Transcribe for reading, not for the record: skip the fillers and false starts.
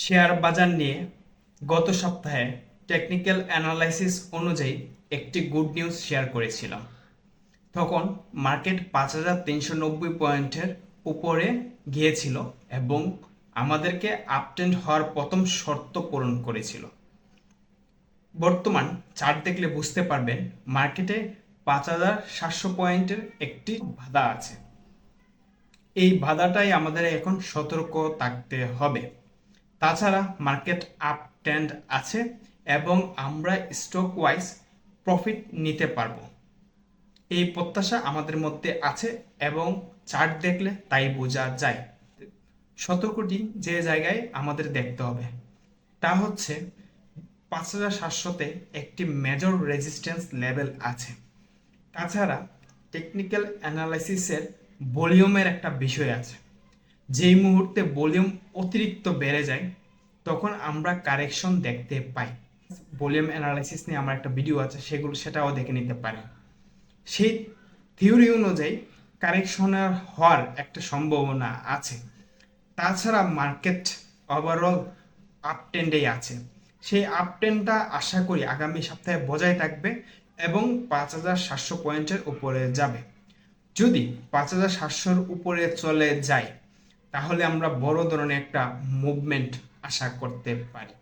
Share বাজার নিয়ে গত সপ্তাহে টেকনিক্যাল অ্যানালাইসিস অনুযায়ী একটি গুড নিউজ শেয়ার করেছিলাম। তখন মার্কেট 5,390 পয়েন্টের উপরে গিয়েছিল এবং আমাদেরকে আপট্রেন্ড হওয়ার প্রথম শর্ত পূরণ করেছিল। বর্তমান চার্ট দেখলে বুঝতে পারবেন মার্কেটে 5,700 পয়েন্টের একটি বাধা আছে। এই বাধাটাই আমাদের এখন সতর্ক থাকতে হবে। তাছাড়া মার্কেট আপ ট্রেন্ড আছে এবং আমরা স্টক ওয়াইজ প্রফিট নিতে পারবো, এই প্রত্যাশা আমাদের মধ্যে আছে এবং চার্ট দেখলে তাই বোঝা যায়। সতর্কটি যে জায়গায় আমাদের দেখতে হবে তা হচ্ছে 5,700-তে একটি মেজর রেজিস্ট্যান্স লেভেল আছে। তাছাড়া টেকনিক্যাল অ্যানালাইসিসের ভলিউমের একটা বিষয় আছে। যেই মুহূর্তে ভলিউম অতিরিক্ত বেড়ে যায় তখন আমরা কারেকশন দেখতে পাই। ভলিউম অ্যানালাইসিস নিয়ে আমার একটা ভিডিও আছে, সেটাও দেখে নিতে পারেন। সেই থিওরি অনুযায়ী কারেকশনের হওয়ার একটা সম্ভাবনা আছে। তাছাড়া মার্কেট ওভারঅল আপট্রেন্ডেই আছে। সেই আপট্রেন্ডটা আশা করি আগামী সপ্তাহে বজায় থাকবে এবং 5,700 পয়েন্টের উপরে যাবে। যদি 5,700-র উপরে চলে যায় তাহলে আমরা বড় ধরনের একটা মুভমেন্ট আশা করতে পারি।